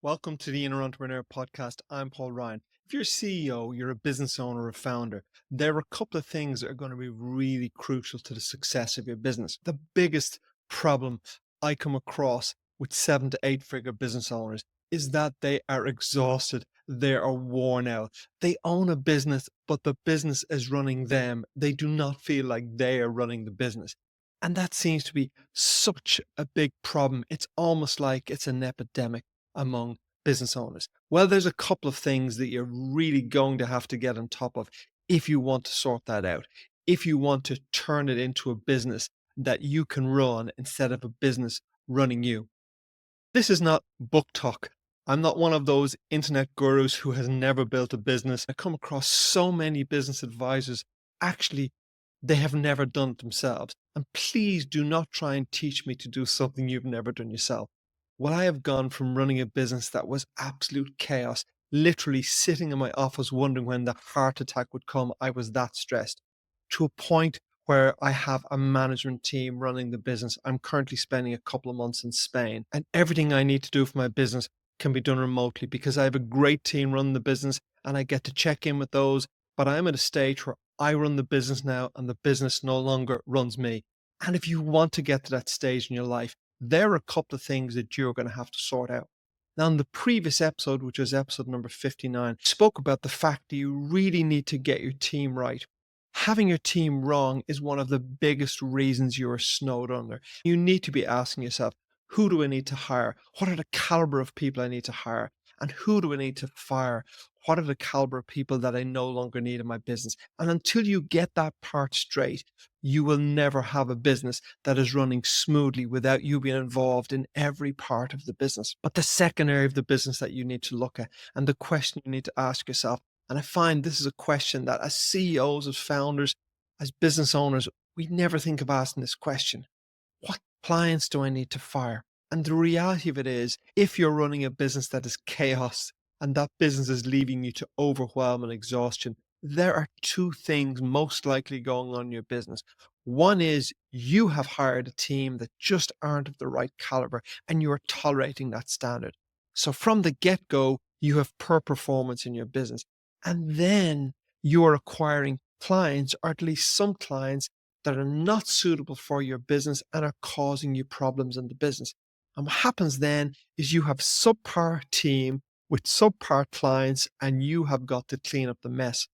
Welcome to the Inner Entrepreneur Podcast. I'm Paul Ryan. If you're a CEO, you're a business owner, or a founder, there are a couple of things that are going to be really crucial to the success of your business. The biggest problem I come across with 7 to 8 figure business owners is that they are exhausted. They are worn out. They own a business, but the business is running them. They do not feel like they are running the business. And that seems to be such a big problem. It's almost like it's an epidemic among business owners? Well, there's a couple of things that you're really going to have to get on top of if you want to sort that out. If you want to turn it into a business that you can run instead of a business running you. This is not book talk. I'm not one of those internet gurus who has never built a business. I come across so many business advisors. Actually, they have never done it themselves. And please do not try and teach me to do something you've never done yourself. Well, I have gone from running a business that was absolute chaos, literally sitting in my office wondering when the heart attack would come. I was that stressed, to a point where I have a management team running the business. I'm currently spending a couple of months in Spain, and everything I need to do for my business can be done remotely because I have a great team running the business and I get to check in with those. But I'm at a stage where I run the business now and the business no longer runs me. And if you want to get to that stage in your life, there are a couple of things that you're going to have to sort out. Now, in the previous episode, which was episode number 59, I spoke about the fact that you really need to get your team right. Having your team wrong is one of the biggest reasons you're snowed under. You need to be asking yourself, who do I need to hire? What are the caliber of people I need to hire? And who do I need to fire? What are the caliber of people that I no longer need in my business? And until you get that part straight, you will never have a business that is running smoothly without you being involved in every part of the business. But the second area of the business that you need to look at, and the question you need to ask yourself, and I find this is a question that as CEOs, as founders, as business owners, we never think of asking this question. What clients do I need to fire? And the reality of it is, if you're running a business that is chaos and that business is leaving you to overwhelm and exhaustion, there are two things most likely going on in your business. One is you have hired a team that just aren't of the right caliber and you are tolerating that standard. So from the get go, you have poor performance in your business. And then you are acquiring clients, or at least some clients, that are not suitable for your business and are causing you problems in the business. And what happens then is you have subpar team with subpar clients and you have got to clean up the mess.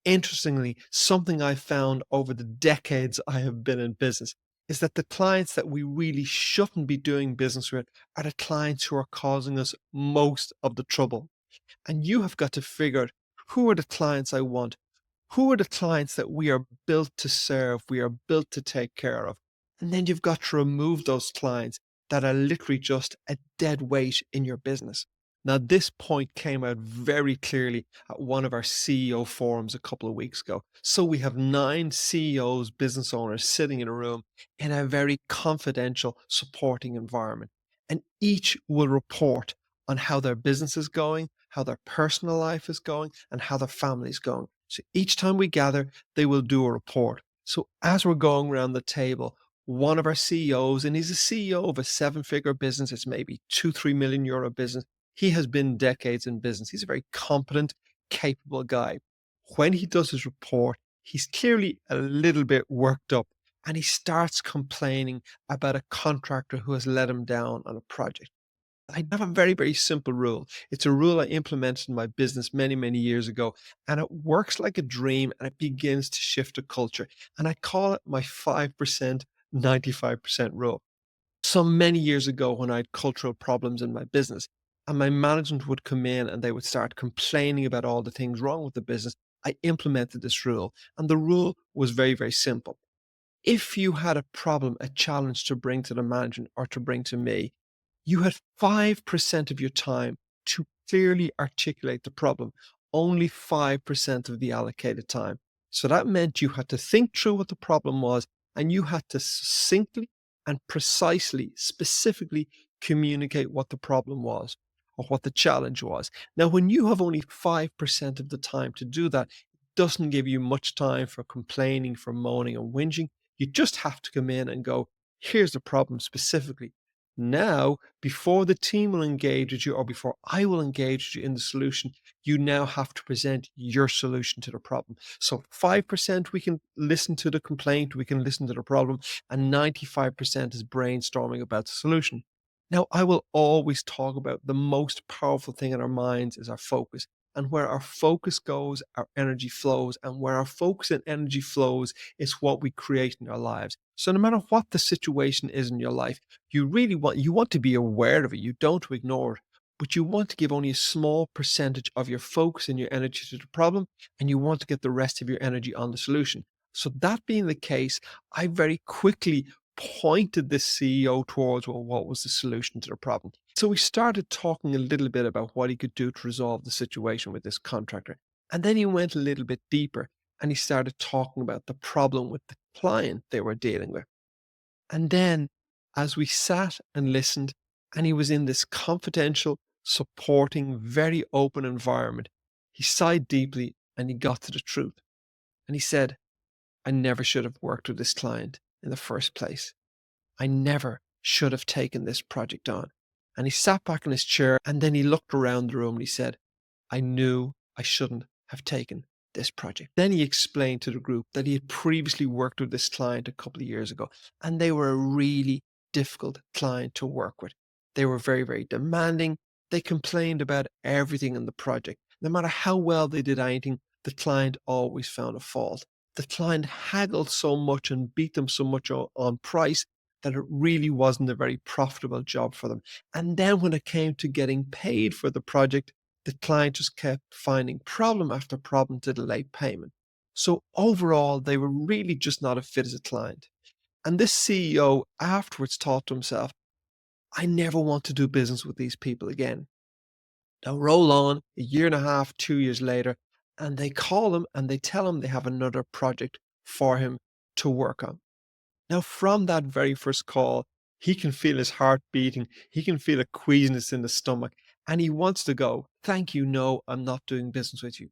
Interestingly, something I found over the decades I have been in business is that the clients that we really shouldn't be doing business with are the clients who are causing us most of the trouble. And you have got to figure out, who are the clients I want? Who are the clients that we are built to serve, we are built to take care of? And then you've got to remove those clients that are literally just a dead weight in your business. Now, this point came out very clearly at one of our CEO forums a couple of weeks ago. So we have 9 CEOs, business owners sitting in a room in a very confidential, supporting environment. And each will report on how their business is going, how their personal life is going, and how their family is going. So each time we gather, they will do a report. So as we're going around the table, one of our CEOs, and he's a CEO of a 7 figure business, it's maybe 2, 3 million euro business. He has been decades in business. He's a very competent, capable guy. When he does his report, he's clearly a little bit worked up and he starts complaining about a contractor who has let him down on a project. I have a very, very simple rule. It's a rule I implemented in my business many, many years ago, and it works like a dream and it begins to shift a culture. And I call it my 5%, 95% rule. So many years ago, when I had cultural problems in my business, and my management would come in and they would start complaining about all the things wrong with the business, I implemented this rule. And the rule was very, very simple. If you had a problem, a challenge to bring to the management or to bring to me, you had 5% of your time to clearly articulate the problem, only 5% of the allocated time. So that meant you had to think through what the problem was and you had to succinctly and precisely, specifically communicate what the problem was or what the challenge was. Now, when you have only 5% of the time to do that, it doesn't give you much time for complaining, for moaning and whinging. You just have to come in and go, here's the problem specifically. Now, before the team will engage with you or before I will engage with you in the solution, you now have to present your solution to the problem. So 5% we can listen to the complaint, we can listen to the problem, and 95% is brainstorming about the solution. Now, I will always talk about the most powerful thing in our minds is our focus. And where our focus goes, our energy flows. And where our focus and energy flows is what we create in our lives. So no matter what the situation is in your life, you want to be aware of it. You don't ignore it, but you want to give only a small percentage of your focus and your energy to the problem, and you want to get the rest of your energy on the solution. So that being the case, I very quickly pointed this CEO towards, well, what was the solution to the problem. So we started talking a little bit about what he could do to resolve the situation with this contractor. And then he went a little bit deeper and he started talking about the problem with the client they were dealing with. And then as we sat and listened, and he was in this confidential, supporting, very open environment, he sighed deeply and he got to the truth. And he said, I never should have worked with this client in the first place. I never should have taken this project on. And he sat back in his chair and then he looked around the room and he said, I knew I shouldn't have taken this project. Then he explained to the group that he had previously worked with this client a couple of years ago, and they were a really difficult client to work with. They were very, very demanding. They complained about everything in the project. No matter how well they did anything, the client always found a fault. The client haggled so much and beat them so much on price that it really wasn't a very profitable job for them. And then when it came to getting paid for the project, the client just kept finding problem after problem to delay payment. So overall, they were really just not a fit as a client. And this CEO afterwards thought to himself, I never want to do business with these people again. Now roll on a year and a half, 2 years later, and they call him and they tell him they have another project for him to work on. Now, from that very first call, he can feel his heart beating. He can feel a queasiness in the stomach, and he wants to go, thank you, no, I'm not doing business with you.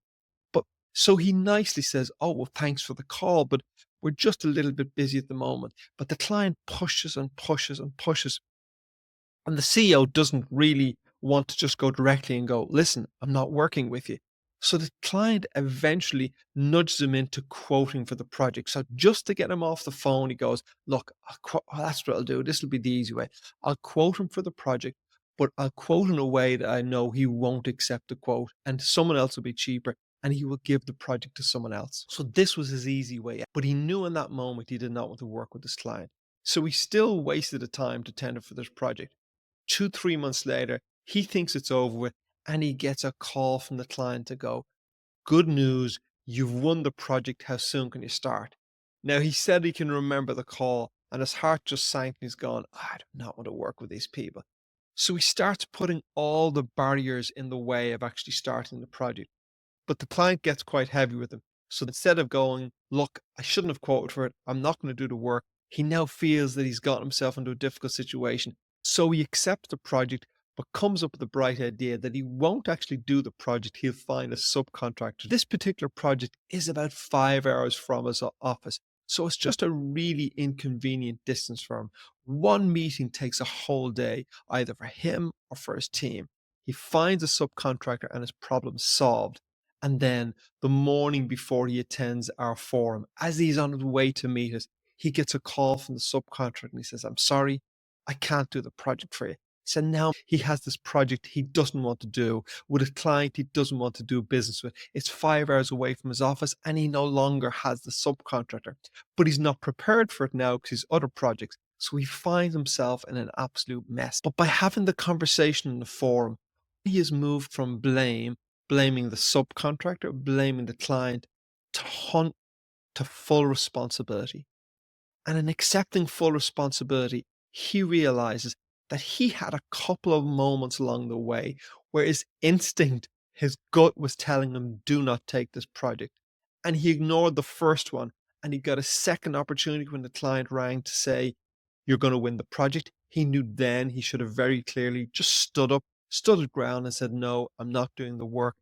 But so he nicely says, oh, well, thanks for the call, but we're just a little bit busy at the moment. But the client pushes and pushes and pushes. And the CEO doesn't really want to just go directly and go, listen, I'm not working with you. So the client eventually nudges him into quoting for the project. So just to get him off the phone, he goes, look, that's what I'll do. This will be the easy way. I'll quote him for the project, but I'll quote in a way that I know he won't accept the quote and someone else will be cheaper and he will give the project to someone else. So this was his easy way. But he knew in that moment he did not want to work with this client. So he still wasted the time to tender for this project. 2, 3 months later, he thinks it's over with and he gets a call from the client to go, good news, you've won the project. How soon can you start? Now, he said he can remember the call and his heart just sank and he's gone, I do not want to work with these people. So he starts putting all the barriers in the way of actually starting the project. But the client gets quite heavy with him. So instead of going, look, I shouldn't have quoted for it, I'm not going to do the work, he now feels that he's got himself into a difficult situation. So he accepts the project, but comes up with the bright idea that he won't actually do the project, he'll find a subcontractor. This particular project is about 5 hours from his office. So it's just a really inconvenient distance for him. One meeting takes a whole day, either for him or for his team. He finds a subcontractor and his problem solved. And then the morning before he attends our forum, as he's on his way to meet us, he gets a call from the subcontractor and he says, I'm sorry, I can't do the project for you. So now he has this project he doesn't want to do with a client he doesn't want to do business with. It's 5 hours away from his office and he no longer has the subcontractor. But he's not prepared for it now because he's other projects. So he finds himself in an absolute mess. But by having the conversation in the forum, he has moved from blaming the subcontractor, blaming the client, to full responsibility. And in accepting full responsibility, he realizes that he had a couple of moments along the way where his instinct, his gut was telling him, do not take this project. And he ignored the first one. And he got a second opportunity when the client rang to say, you're going to win the project. He knew then he should have very clearly just stood up, stood his ground and said, no, I'm not doing the work.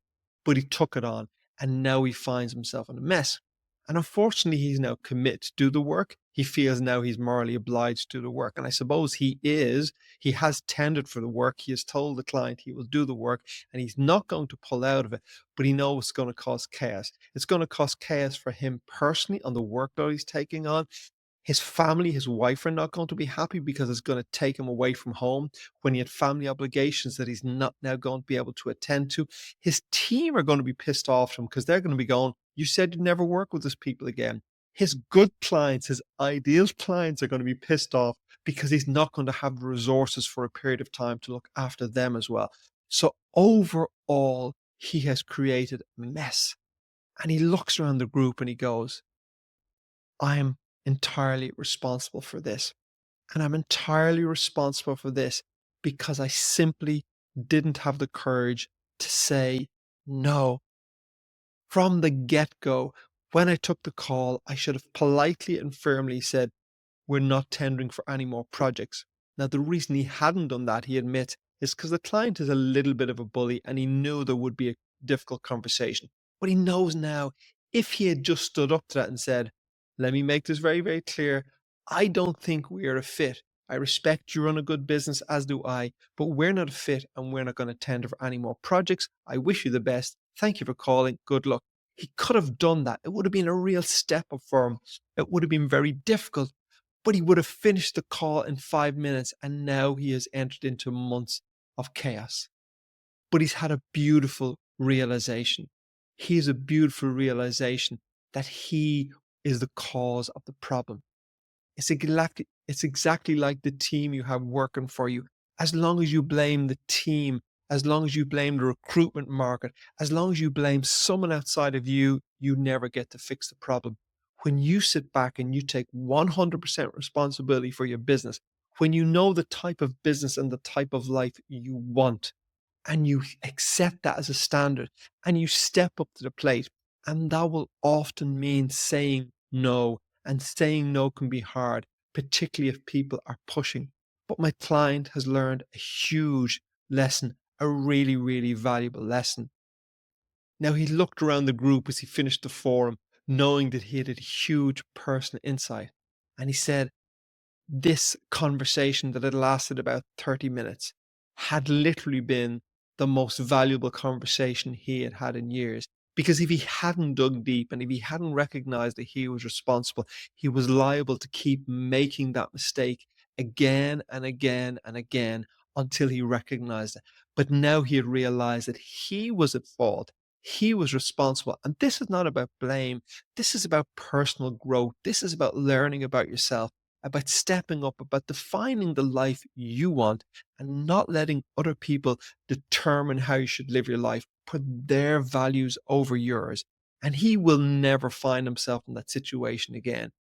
But he took it on. And now he finds himself in a mess. And unfortunately, he's now committed to do the work. he feels now he's morally obliged to do the work. And I suppose he has tendered for the work. He has told the client he will do the work and he's not going to pull out of it, but he knows it's going to cause chaos. It's going to cause chaos for him personally on the workload he's taking on. His family, his wife are not going to be happy because it's going to take him away from home when he had family obligations that he's not now going to be able to attend to. His team are going to be pissed off at him because they're going to be going, you said you'd never work with these people again. His good clients, his ideal clients are going to be pissed off because he's not going to have the resources for a period of time to look after them as well. So overall, he has created a mess. And he looks around the group and he goes, I'm entirely responsible for this. And I'm entirely responsible for this because I simply didn't have the courage to say no. From the get-go, when I took the call, I should have politely and firmly said, we're not tendering for any more projects. Now, the reason he hadn't done that, he admits, is because the client is a little bit of a bully and he knew there would be a difficult conversation. But he knows now if he had just stood up to that and said, let me make this very, very clear. I don't think we are a fit. I respect you run a good business, as do I, but we're not a fit and we're not going to tender for any more projects. I wish you the best. Thank you for calling. Good luck. He could have done that. It would have been a real step up for him. It would have been very difficult, but he would have finished the call in 5 minutes and now he has entered into months of chaos. But he's had a beautiful realization. He has a beautiful realization that he is the cause of the problem. It's exactly like the team you have working for you. As long as you blame the team, as long as you blame the recruitment market, as long as you blame someone outside of you, you never get to fix the problem. When you sit back and you take 100% responsibility for your business, when you know the type of business and the type of life you want, and you accept that as a standard, and you step up to the plate, and that will often mean saying no, and saying no can be hard, particularly if people are pushing. But my client has learned a huge lesson, a really, really valuable lesson. Now, he looked around the group as he finished the forum, knowing that he had a huge personal insight. And he said, this conversation that had lasted about 30 minutes had literally been the most valuable conversation he had had in years. Because if he hadn't dug deep and if he hadn't recognized that he was responsible, he was liable to keep making that mistake again and again and again until he recognized it. But now he had realized that he was at fault. He was responsible. And this is not about blame. This is about personal growth. This is about learning about yourself, about stepping up, about defining the life you want and not letting other people determine how you should live your life. Put their values over yours. And he will never find himself in that situation again.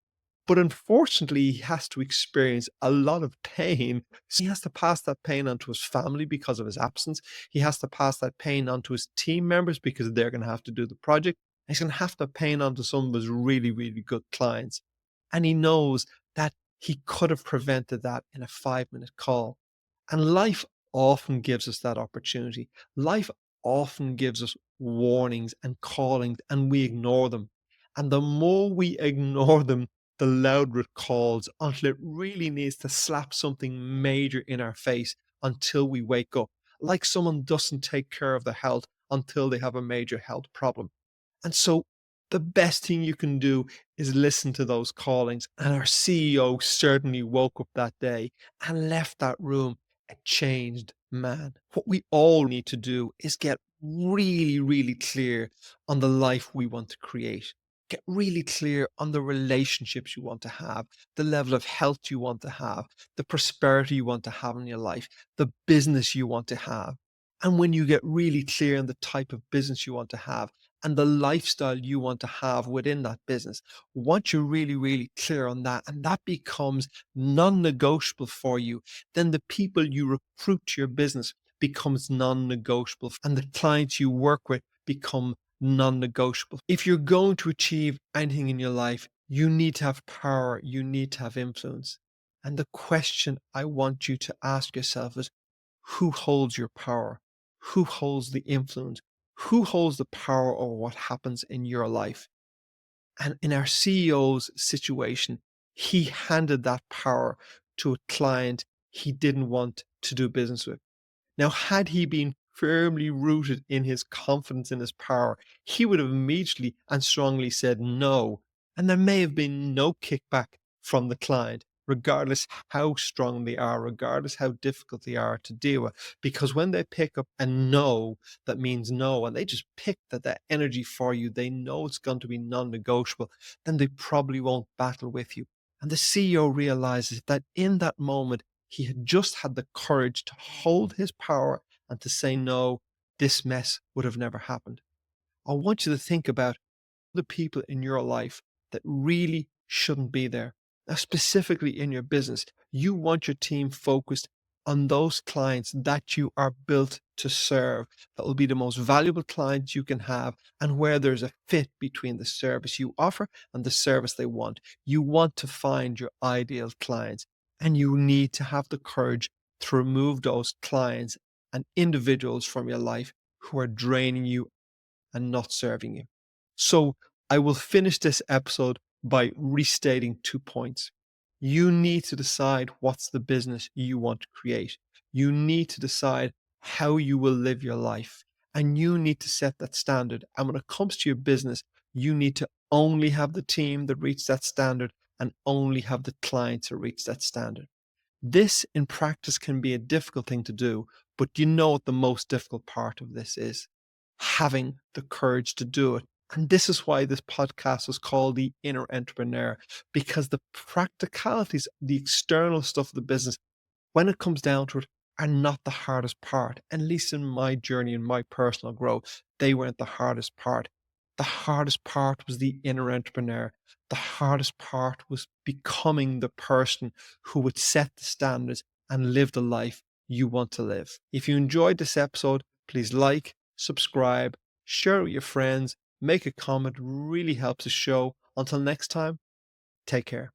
But unfortunately, he has to experience a lot of pain. So he has to pass that pain on to his family because of his absence. He has to pass that pain on to his team members because they're going to have to do the project. And he's going to have to pain on to some of his really, really good clients. And he knows that he could have prevented that in a 5-minute call. And life often gives us that opportunity. Life often gives us warnings and callings, and we ignore them. And the more we ignore them, the louder it calls until it really needs to slap something major in our face until we wake up. Like someone doesn't take care of their health until they have a major health problem. And so the best thing you can do is listen to those callings. And our CEO certainly woke up that day and left that room a changed man. What we all need to do is get really, really clear on the life we want to create. Get really clear on the relationships you want to have, the level of health you want to have, the prosperity you want to have in your life, the business you want to have. And when you get really clear on the type of business you want to have and the lifestyle you want to have within that business, once you're really, really clear on that and that becomes non-negotiable for you, then the people you recruit to your business becomes non-negotiable and the clients you work with become non-negotiable. If you're going to achieve anything in your life, you need to have power, you need to have influence. And the question I want you to ask yourself is, who holds your power? Who holds the influence? Who holds the power over what happens in your life? And in our CEO's situation, He handed that power to a client he didn't want to do business with. Now, had he been firmly rooted in his confidence in his power, he would have immediately and strongly said no, and there may have been no kickback from the client, regardless how strong they are, regardless how difficult they are to deal with. Because when they pick up a no, that means no, and they just pick that energy for you, they know it's going to be non-negotiable, then they probably won't battle with you. And the CEO realizes that in that moment, he had just had the courage to hold his power and to say no, this mess would have never happened. I want you to think about the people in your life that really shouldn't be there. Now, specifically in your business, you want your team focused on those clients that you are built to serve, that will be the most valuable clients you can have, and where there's a fit between the service you offer and the service they want. You want to find your ideal clients, and you need to have the courage to remove those clients and individuals from your life who are draining you and not serving you. So I will finish this episode by restating 2 points. You need to decide what's the business you want to create. You need to decide how you will live your life, and you need to set that standard. And when it comes to your business, you need to only have the team that reach that standard and only have the clients that reach that standard. This in practice can be a difficult thing to do, but you know what the most difficult part of this is? Having the courage to do it. And this is why this podcast is called The Inner Entrepreneur, because the practicalities, the external stuff of the business, when it comes down to it, are not the hardest part. At least in my journey and my personal growth, they weren't the hardest part. The hardest part was the inner entrepreneur. The hardest part was becoming the person who would set the standards and live the life you want to live. If you enjoyed this episode, please like, subscribe, share it with your friends, make a comment, really helps the show. Until next time, take care.